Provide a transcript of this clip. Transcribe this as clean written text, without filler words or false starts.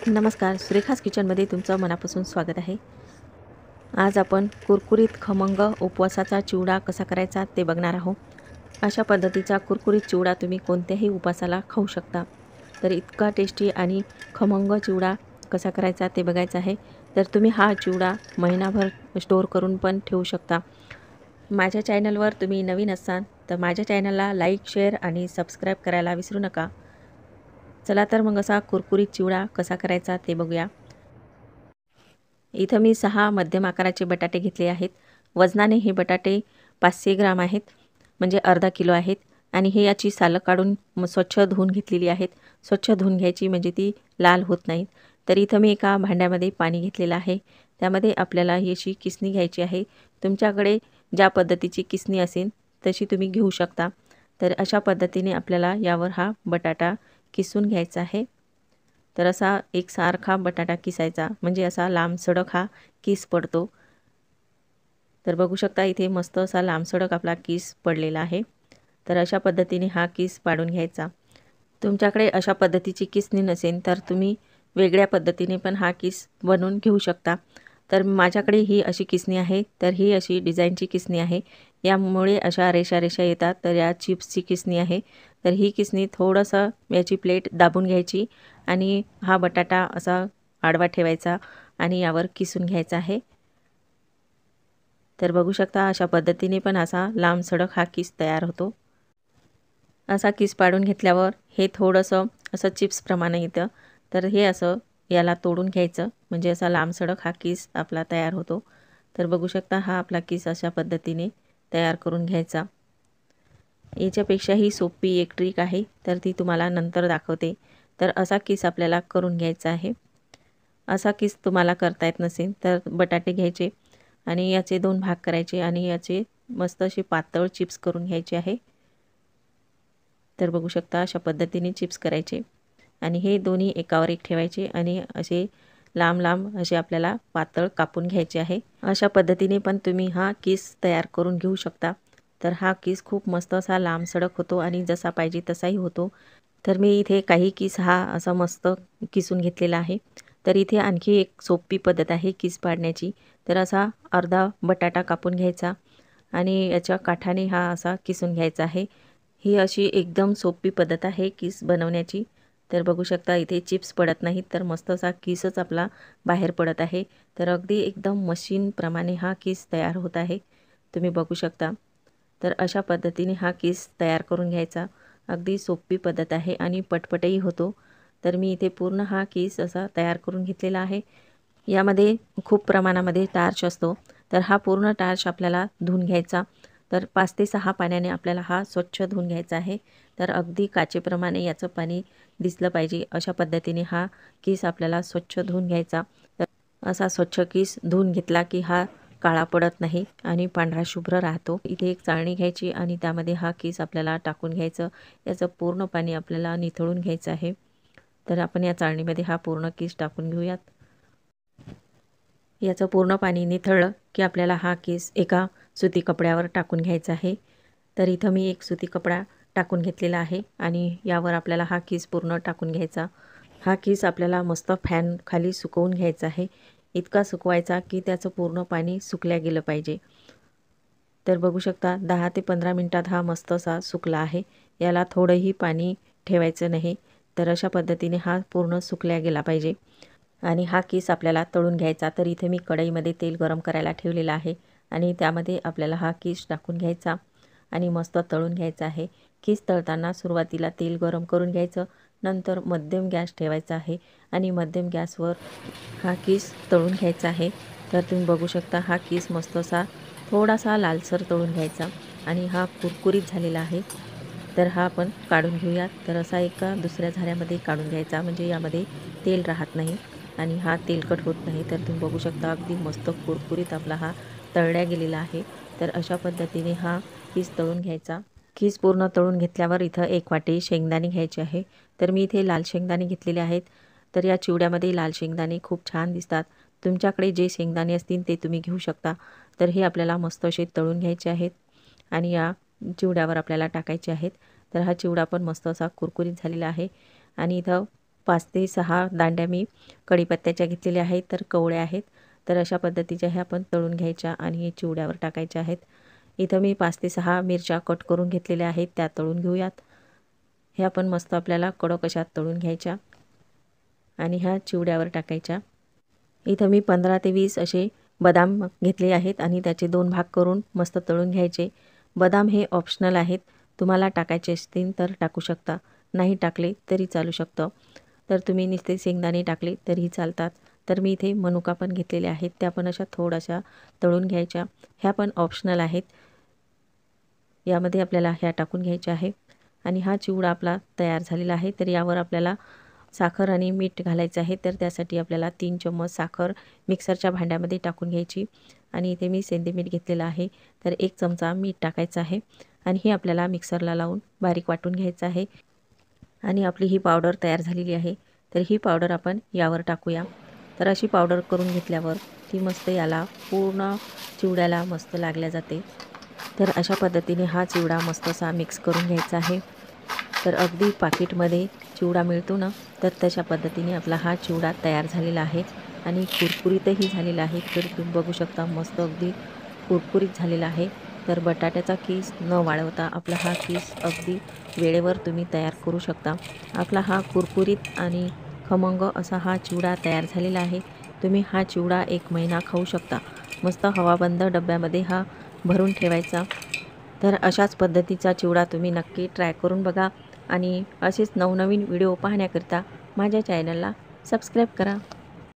नमस्कार, सुरेखास किचनमध्ये तुमचं मनापासून स्वागत आहे. आज आपण कुरकुरीत खमंग उपवासाचा चिवडा कसा करायचा ते बघणार आहोत. अशा पद्धतीचा कुरकुरीत चिवडा तुम्ही कोणत्याही उपवासाला खाऊ शकता. तर इतका टेस्टी आणि खमंग चिवडा कसा करायचा ते बघायचं आहे. तर तुम्ही हा चिवडा महिनाभर स्टोअर करून पण ठेवू शकता. माझ्या चॅनलवर तुम्ही नवीन असाल तर माझ्या चॅनलला लाईक, शेअर आणि सबस्क्राईब करायला विसरू नका. चला तर मग असा कुरकुरीत चिवडा कसा करायचा ते बघूया. इथं मी 6 मध्यम आकाराचे बटाटे घेतले आहेत. वजनाने हे बटाटे 500 ग्राम आहेत, म्हणजे अर्धा किलो आहेत. आणि हे याची सालं काढून स्वच्छ धुवून घेतलेली आहेत. स्वच्छ धुवून घ्यायची म्हणजे ती लाल होत नाहीत. तर इथं मी एका भांड्यामध्ये पाणी घेतलेलं आहे. त्यामध्ये आपल्याला ही अशी किसणी घ्यायची आहे. तुमच्याकडे ज्या पद्धतीची किसणी असेल तशी तुम्ही घेऊ शकता. तर अशा पद्धतीने आपल्याला यावर हा बटाटा किसून घ्यायचा आहे. तर असा एकसारखा बटाटा किसायचा, म्हणजे असा लांबसडक हा किस पडतो. तर बघू शकता इथे मस्त असा लांबसडक आपला किस पडलेला आहे. तर अशा पद्धतीने हा किस पाडून घ्यायचा. तुमच्याकडे अशा पद्धतीची किसणी नसेल तर तुम्ही वेगळ्या पद्धतीने पण हा किस बनवून घेऊ शकता. तर माझ्याकडे ही अशी किसणी आहे. तर ही अशी डिझाईनची किसणी आहे. यामुळे अशा रेषा रेषा येतात. तर या चिप्सची किसणी आहे. तर ही किसणी थोडंसं याची प्लेट दाबून घ्यायची आणि हा बटाटा असा आडवा ठेवायचा आणि यावर किसून घ्यायचा आहे. तर बघू शकता अशा पद्धतीने पण असा लांबसडक हा किस तयार होतो. असा किस पाडून घेतल्यावर हे थोडंसं असं चिप्सप्रमाणे येतं. तर हे असं याला तोडून घ्यायचं, म्हणजे असा लांबसडक हा किस आपला तयार होतो. तर बघू शकता हा आपला किस अशा पद्धतीने तयार करून घ्यायचा. याच्यापेक्षाही सोपी एक ट्रिक आहे, तर ती तुम्हाला नंतर दाखवते. तर असा किस आपल्याला करून घ्यायचा आहे. असा किस तुम्हाला करता येत नसेल तर बटाटे घ्यायचे आणि याचे 2 भाग करायचे आणि याचे मस्त असे पातळ चिप्स करून घ्यायचे आहे. तर बघू शकता अशा पद्धतीने चिप्स करायचे आणि हे दोन्ही एकावर एक ठेवायचे आणि असे लांब लांब असे आपल्याला पातळ कापून घ्यायचे आहे. अशा पद्धतीने पण तुम्ही हा किस तयार करून घेऊ शकता. तर हा किस खूप मस्त असा लांबसडक होतो आणि जसा पाहिजे तसाही होतो. तर मी इथे काही किस हा असा मस्त किसून घेतलेला आहे. तर इथे आणखी एक सोपी पद्धत आहे किस पाडण्याची. तर असा अर्धा बटाटा कापून घ्यायचा आणि याच्या काठाने हा असा किसून घ्यायचा आहे. ही अशी एकदम सोपी पद्धत आहे किस बनवण्याची. तर बघू शकता इथे चिप्स पडत नाहीत, तर मस्त असा किसच आपला बाहेर पडत आहे. तर अगदी एकदम मशीनप्रमाणे हा किस तयार होत आहे, तुम्ही बघू शकता. तर अशा पद्धतीने हा किस तयार करून घ्यायचा. अगदी सोपी पद्धत आहे आणि पटपटही होतो. तर मी इथे पूर्ण हा किस असा तयार करून घेतलेला आहे. यामध्ये खूप प्रमाणामध्ये टार्च असतो. तर हा पूर्ण टार्च आपल्याला धुवून घ्यायचा. तर 5 ते 6 पाण्याने आपल्याला हा स्वच्छ धुवून घ्यायचा आहे. तर अगदी काचेप्रमाणे याचं पाणी दिसलं पाहिजे, अशा पद्धतीने हा किस आपल्याला स्वच्छ धुवून घ्यायचा. तर असा स्वच्छ किस धुवून घेतला की हा काळा पडत नाही आणि पांढरा शुभ्र राहतो. इथे एक चाळणी घ्यायची आणि त्यामध्ये हा किस आपल्याला टाकून घ्यायचं. याचं पूर्ण पाणी आपल्याला निथळून घ्यायचं आहे. तर आपण या चाळणीमध्ये हा पूर्ण किस टाकून घेऊयात. याचं पूर्ण पाणी निथळलं की आपल्याला हा किस एका सुती कपड्यावर टाकून घ्यायचा आहे. तर इथं मी एक सुती कपडा टाकून घेतलेला आहे आणि यावर आपल्याला हा किस पूर्ण टाकून घ्यायचा. हा किस आपल्याला मस्त फॅन खाली सुकवून घ्यायचा आहे. इतका सुकवायचा की त्याचं पूर्ण पाणी सुकल्या गेलं पाहिजे. तर बघू शकता 10 ते 15 मिनिटात हा मस्त असा सुकला आहे. याला थोडंही पाणी ठेवायचं नाही. तर अशा पद्धतीने हा पूर्ण सुकल्या गेला पाहिजे आणि हा किस आपल्याला तळून घ्यायचा. तर इथे मी कढईमध्ये तेल गरम करायला ठेवलेलं आहे आणि त्यामध्ये आपल्याला हा किस टाकून घ्यायचा आणि मस्त तळून घ्यायचा आहे. किस तळताना सुरुवातीला तेल गरम करून घ्यायचं, नंतर मध्यम गॅस ठेवायचा आहे आणि मध्यम गॅसवर हा किस तळून घ्यायचा आहे. तर तुम्ही बघू शकता हा किस मस्त असा थोडासा लालसर तळून घ्यायचा आणि हा कुरकुरीत झालेला आहे. तर हा आपण काढून घेऊयात. तर असा एका दुसऱ्या झाऱ्यामध्ये काढून घ्यायचा, म्हणजे यामध्ये तेल राहत नाही आणि हा तेलकट होत नाही. तर तुम्ही बघू शकता अगदी मस्त कुरकुरीत आपला हा तळल्या गेलेला आहे. तर अशा पद्धतीने हा किस तळून घ्यायचा. किस पूर्ण तळून घेतल्यावर इथं 1 वाटी शेंगदाणे घ्यायचे आहे. तर मी इथे लाल शेंगदाणे घेतलेले आहेत. तर या चिवड्यामध्ये लाल शेंगदाणे खूप छान दिसतात. तुमच्याकडे जे शेंगदाणे असतील ते तुम्ही घेऊ शकता. तर हे आपल्याला मस्त असे तळून घ्यायचे आहेत आणि या चिवड्यावर आपल्याला टाकायचे आहेत. तर हा चिवडा पण मस्त असा कुरकुरीत झालेला आहे आणि इथं 5 ते 6 दांड्या मी कढीपत्त्याच्या घेतलेल्या आहेत, तर कवळ्या आहेत. तर अशा पद्धतीच्या ह्या आपण तळून घ्यायच्या आणि हे चिवड्यावर टाकायच्या आहेत. इथं मी 5 ते 6 मिरच्या कट करून घेतलेल्या आहेत, त्या तळून घेऊयात. ह्या पण मस्त आपल्याला कडक अशा तळून घ्यायच्या आणि ह्या चिवड्यावर टाकायच्या. इथं मी 15 ते 20 असे बदाम घेतले आहेत आणि त्याचे 2 भाग करून मस्त तळून घ्यायचे. बदाम हे ऑप्शनल आहेत, तुम्हाला टाकायचे असतील तर टाकू शकता, नाही टाकले तरी चालू शकतं. तर तुम्ही नुसते शेंगदाणे टाकले तरीही चालतात. तर मी इथे मनुका पण घेतलेल्या आहेत, त्या पण अशा थोड्याशा तळून घ्यायच्या. ह्या पण ऑप्शनल आहेत, यामध्ये आपल्याला ह्या टाकून घ्यायच्या आहे. आणि हा चिवडा आपला तयार झालेला आहे. तर यावर आपल्याला साखर आणि मीठ घालायचं आहे. तर त्यासाठी आपल्याला 3 चम्मच साखर मिक्सरच्या भांड्यामध्ये टाकून घ्यायची आणि इथे मी सेंधे मीठ घेतलेलं आहे, तर 1 चमचा मीठ टाकायचं आहे आणि हे आपल्याला मिक्सरला लावून बारीक वाटून घ्यायचं आहे. आणि आपली ही पावडर तयार झालेली आहे. तर ही पावडर आपण यावर टाकूया. तर अशी पावडर करून घेतल्यावर ती मस्त याला पूर्ण चिवड्याला मस्त लागल्या जाते. तर अशा पद्धतीने हा चिवडा मस्त असा मिक्स करून घ्यायचा आहे. तर अगदी पाकिटमध्ये चिवडा मिळतो ना, तर तशा पद्धतीने आपला हा चिवडा तयार झालेला आहे आणि कुरकुरीतही झालेला आहे. तर तुम्ही बघू शकता मस्त अगदी कुरकुरीत झालेला आहे. तर बटाट्याचा कीस न वाळवता आपला हा कीस अगदी वेळेवर तुम्ही तयार करू शकता. आपला हा कुरकुरीत आणि खमंग असा हा चिवडा तयार झालेला आहे. तुम्ही हा चिवडा 1 महिना खाऊ शकता. मस्त हवाबंद डब्यामध्ये हा भरून ठेवायचा. तर अशाच पद्धतीचा चिवडा तुम्ही नक्की ट्राय करून बघा आणि असेच नवनवीन व्हिडिओ पाहण्याकरिता माझ्या चॅनलला सबस्क्राईब करा.